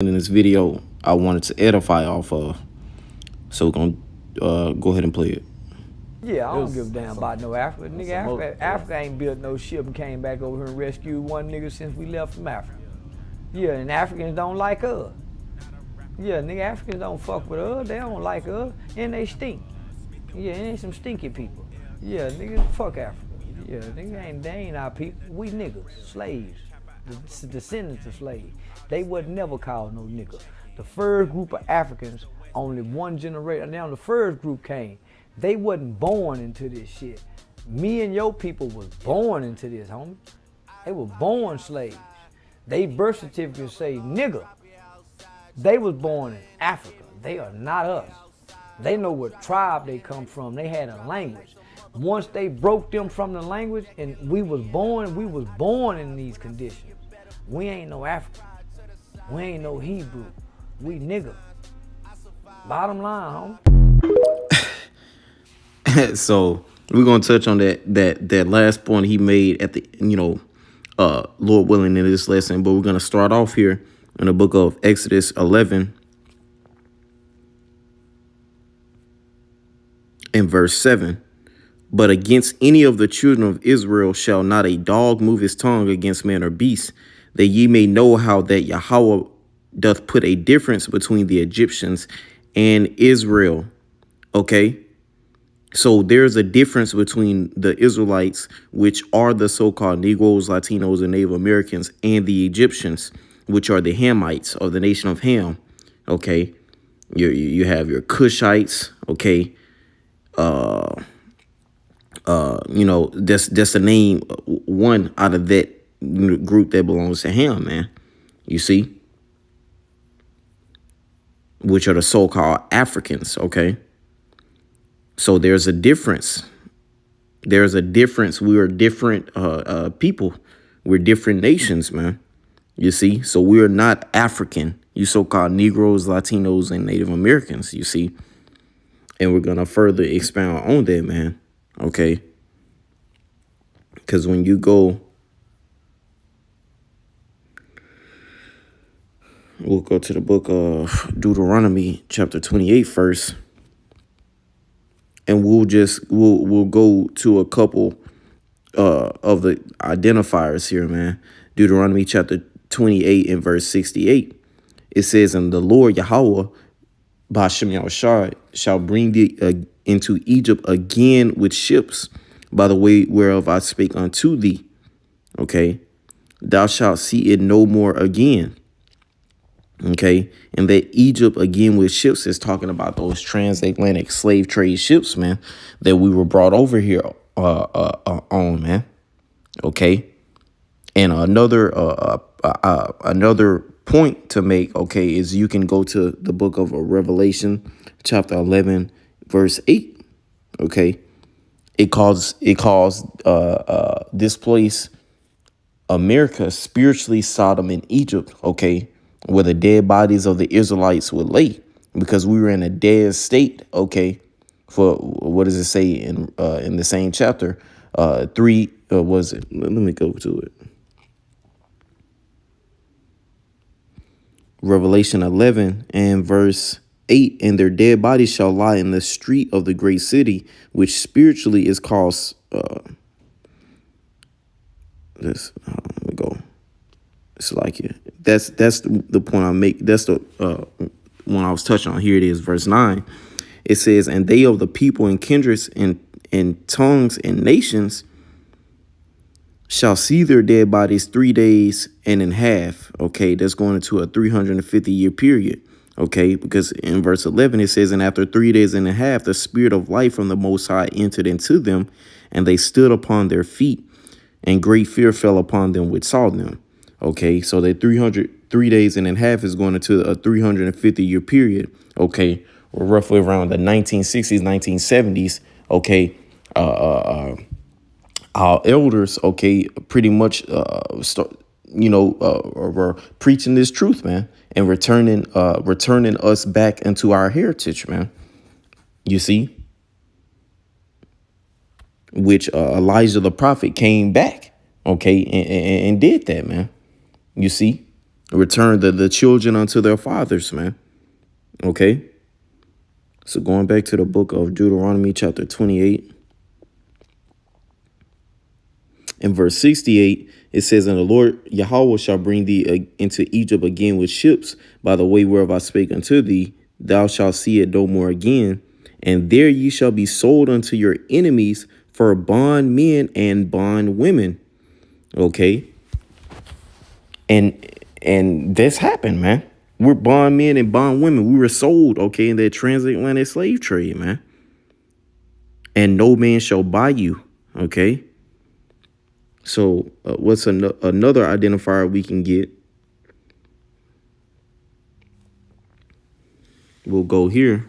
in this video I wanted to edify off of. So we're gonna go ahead and play it. Yeah, I don't give a damn about no Africa. Nigga, Africa ain't built no ship and came back over here and rescued one nigga since we left from Africa. Yeah, and Africans don't like us. Yeah, nigga, Africans don't fuck with us. They don't like us, and they stink. Yeah, they ain't some stinky people. Yeah, nigga, fuck Africa. Yeah, nigga, they ain't our people. We niggas, slaves, the descendants of slaves. They would never call no nigga. The first group of Africans, only one generation. Now the first group came. They wasn't born into this shit. Me and your people was born into this, homie. They were born slaves. They birth certificates say nigga. They was born in Africa. They are not us. They know what tribe they come from. They had a language. Once they broke them from the language and we was born in these conditions. We ain't no African. We ain't no Hebrew. We nigga. Bottom line, homie. So we're gonna touch on that last point he made at the Lord willing in this lesson, but we're gonna start off here in the book of Exodus 11 and verse 7. But against any of the children of Israel shall not a dog move his tongue against man or beast, that ye may know how that Yahweh doth put a difference between the Egyptians and Israel. Okay. So there's a difference between the Israelites, which are the so-called Negroes, Latinos, and Native Americans, and the Egyptians, which are the Hamites of the nation of Ham. Okay. You have your Cushites. Okay. That's the name one out of that group that belongs to Ham, man. You see, which are the so-called Africans. Okay. So there's a difference. There's a difference. We are different people. We're different nations, man. You see, so we are not African. You so-called Negroes, Latinos, and Native Americans, you see. And we're going to further expound on that, man. Okay. Because when you go, we'll go to the book of Deuteronomy, chapter 28 first. And we'll go to a couple of the identifiers here, man. Deuteronomy chapter 28 and verse 68. It says, and the Lord Yahweh, Ba'ashem Yahushua, shall bring thee into Egypt again with ships, by the way whereof I spake unto thee. Okay. Thou shalt see it no more again. Okay. And that Egypt again with ships is talking about those transatlantic slave trade ships, man, that we were brought over here on, man. Okay. And another point to make, okay, is you can go to the book of Revelation, chapter 11, verse 8. Okay. It calls this place America spiritually Sodom and Egypt. Okay. Where the dead bodies of the Israelites would lay, because we were in a dead state. Okay. For what does it say in the same chapter? 3 was it? Let me go to it. Revelation 11 and verse 8, and their dead bodies shall lie in the street of the great city, which spiritually is called let me go. It's like it. That's the point I make. That's the one I was touching on. Here it is, verse 9. It says, and they of the people and kindreds and tongues and nations shall see their dead bodies 3 days and in half. Okay, that's going into a 350-year period. Okay, because in verse 11 it says, and after 3 days and a half, the spirit of life from the Most High entered into them, and they stood upon their feet, and great fear fell upon them which saw them. Okay, so that 3 days and a half is going into a 350-year period. Okay, or roughly around the 1960s, 1970s. Okay, our elders, okay, pretty much were preaching this truth, man, and returning us back into our heritage, man. You see, which Elijah the prophet came back, okay, and did that, man. You see, Return the children unto their fathers, man. Okay. So going back to the book of Deuteronomy chapter 28 and verse 68, it says, and the Lord Yahweh shall bring thee into Egypt again with ships by the way whereof I spake unto thee. Thou shalt see it no more again. And there ye shall be sold unto your enemies for bondmen and bondwomen. Okay. And this happened, man. We're bondmen and bondwomen. We were sold, okay, in that transatlantic slave trade, man. And no man shall buy you, okay? So what's another identifier we can get? We'll go here.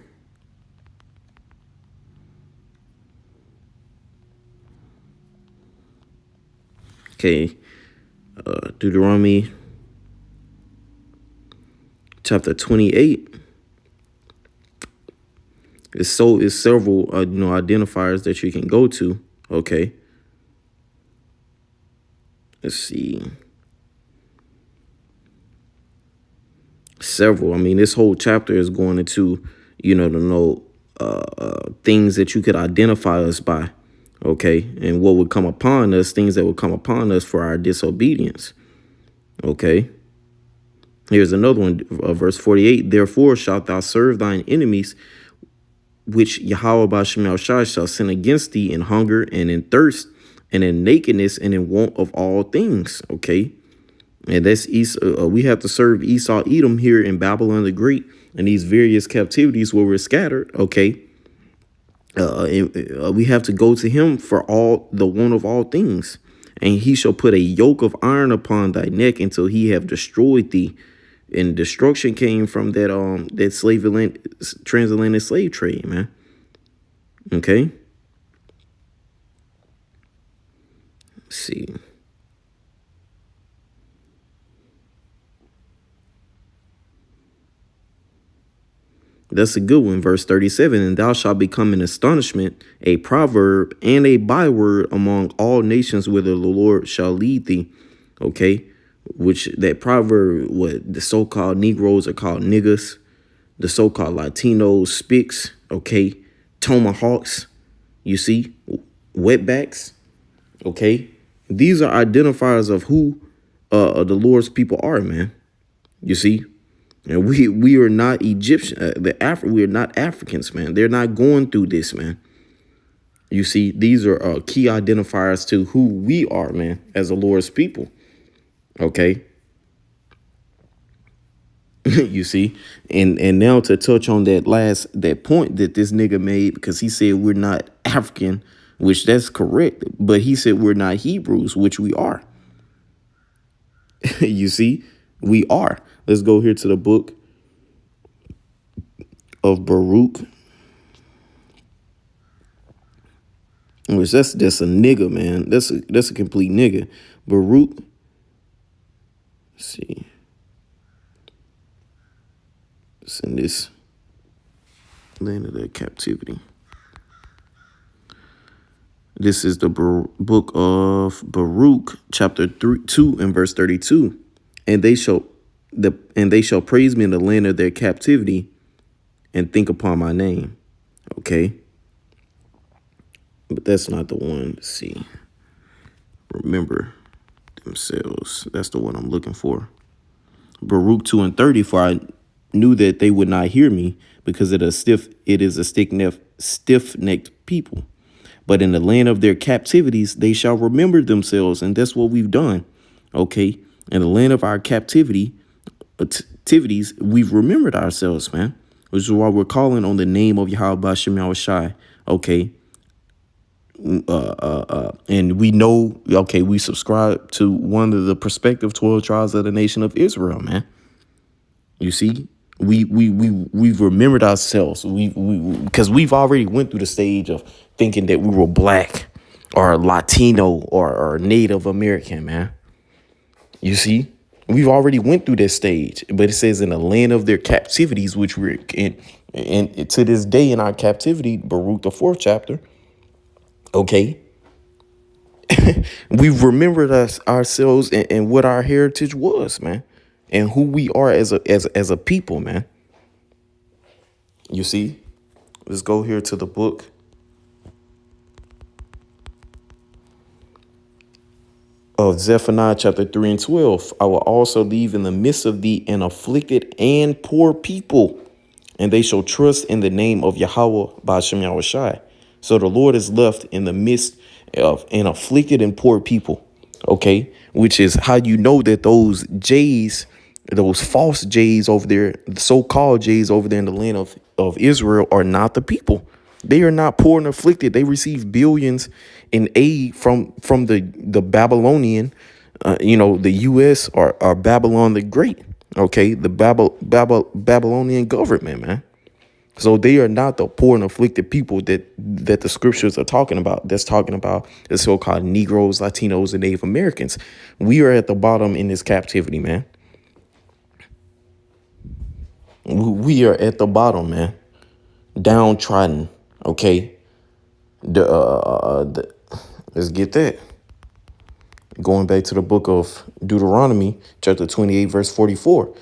Okay, Deuteronomy chapter 28. It's several identifiers that you can go to. Okay. Let's see. Several. I mean, this whole chapter is going into, things that you could identify us by. Okay. And what would come upon us, things that would come upon us for our disobedience. Okay. Here's another one, verse 48. Therefore shalt thou serve thine enemies, which Yahweh Ba'Shem Shai shall send against thee in hunger and in thirst and in nakedness and in want of all things. Okay. And that's we have to serve Esau, Edom here in Babylon the Great and these various captivities where we're scattered. Okay. We have to go to him for all the want of all things. And he shall put a yoke of iron upon thy neck until he have destroyed thee. And destruction came from that transatlantic slave trade, man. Okay. Let's see. That's a good one. Verse 37, and thou shalt become an astonishment, a proverb, and a byword among all nations whither the Lord shall lead thee. Okay. Which that proverb, what the so-called Negroes are called niggas, the so-called Latinos, spics, okay, tomahawks, you see, wetbacks, okay. These are identifiers of who the Lord's people are, man. You see, and we are not Egyptian, we are not Africans, man. They're not going through this, man. You see, these are key identifiers to who we are, man, as the Lord's people. Okay. You see, and now to touch on that point that this nigga made, because he said we're not African, which that's correct, but he said we're not Hebrews, which we are. You see, we are. Let's go here to the book of Baruch, which that's just a nigga, man. That's a complete nigga. Baruch. Let's see. It's in this land of the captivity. This is the book of Baruch, chapter 2 and verse 32. And they shall praise me in the land of their captivity and think upon my name. Okay. But that's not the one. Let's see. Remember themselves. That's the one I'm looking for. Baruch 2 and 30. For I knew that they would not hear me, because it is a stiff-necked people. But in the land of their captivities, they shall remember themselves. And that's what we've done. Okay. In the land of our activities, we've remembered ourselves, man. Which is why we're calling on the name of Yahweh Ba'Shem Shai. Okay. And we know, okay, we subscribe to one of the prospective 12 tribes of the nation of Israel, man. You see, we've remembered ourselves. Because we've already went through the stage of thinking that we were black or Latino or Native American, man. You see, we've already went through this stage, but it says in the land of their captivities, which we're in, and to this day in our captivity, Baruch, the 4th chapter. Okay. We've remembered ourselves and what our heritage was, man. and who we are as a people, man. You see, let's go here to the book of Zephaniah chapter 3 and 12. I will also leave in the midst of thee an afflicted and poor people, and they shall trust in the name of Yahweh by Shem Yahushai. So the Lord is left in the midst of an afflicted and poor people. Okay, which is how you know that those J's, those false J's over there, the so-called J's over there in the land of Israel, are not the people. They are not poor and afflicted. They receive billions in aid from the Babylonian, the U.S. or Babylon the Great. Okay, the Babylonian government, man. So they are not the poor and afflicted people that the scriptures are talking about. That's talking about the so-called Negroes, Latinos, and Native Americans. We are at the bottom in this captivity, man. We are at the bottom, man. Downtrodden. Okay. Let's get that. Going back to the book of Deuteronomy, chapter 28, verse 44.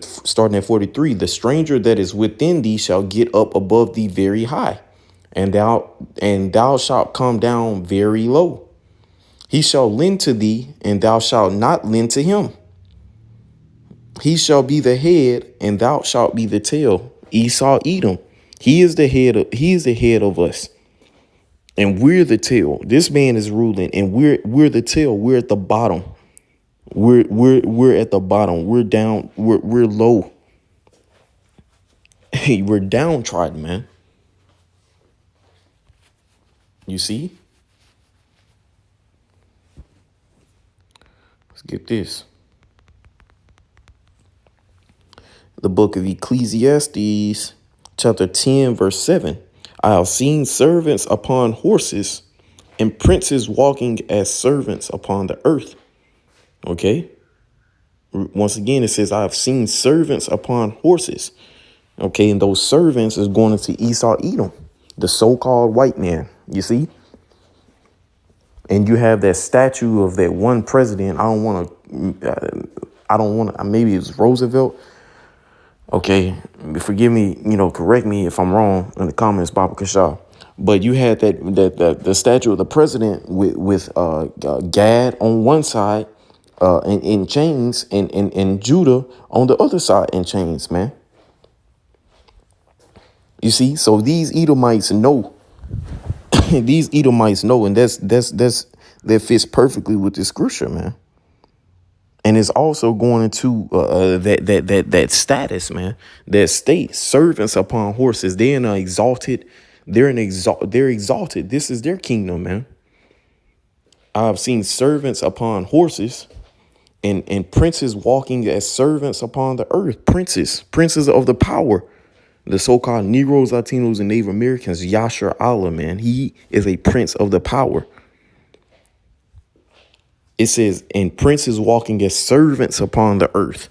Starting at 43, the stranger that is within thee shall get up above thee very high, and thou shalt come down very low. He shall lend to thee, and thou shalt not lend to him. He shall be the head, and thou shalt be the tail. Esau, Edom. He is the head of us, and we're the tail. This man is ruling, and we're the tail. We're at the bottom. We're at the bottom. We're down. We're low. Hey, we're downtrodden, man. You see? Let's get this. The book of Ecclesiastes, chapter 10, verse 7. I have seen servants upon horses and princes walking as servants upon the earth. Okay. Once again, it says, I have seen servants upon horses. Okay. And those servants is going into Esau, Edom, the so-called white man. You see? And you have that statue of that one president. I don't want to, maybe it's Roosevelt. Okay. Forgive me, correct me if I'm wrong in the comments, Baba Kashaw. But you had the statue of the president with Gad on one side, in chains, and Judah on the other side in chains, man. You see, so these Edomites know, and that fits perfectly with the scripture, man. And it's also going into that status, man, that state, servants upon horses. They're exalted. They're exalted. This is their kingdom, man. I've seen servants upon horses and princes walking as servants upon the earth. Princes of the power. The so-called Negroes, Latinos, and Native Americans. Yashar Allah, man. He is a prince of the power. It says, and princes walking as servants upon the earth.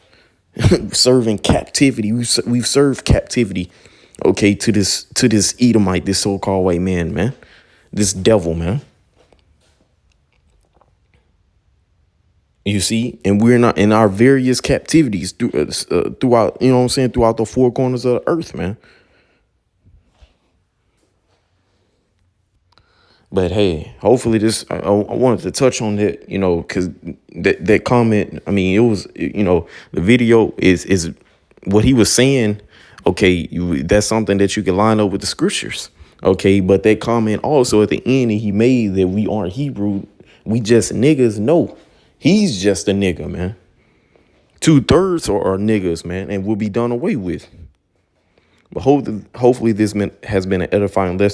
Serving captivity. We've served captivity, okay, to this Edomite, this so-called white man. This devil, man. You see, and we're not in our various captivities throughout, throughout the four corners of the earth, man. But hey, hopefully I wanted to touch on that, because that comment, I mean, it was, the video is what he was saying. Okay, that's something that you can line up with the scriptures. Okay, but that comment also at the end he made that we aren't Hebrew. We just niggas. No, he's just a nigga, man. 2/3 are niggas, man, and will be done away with. But hopefully this has been an edifying lesson.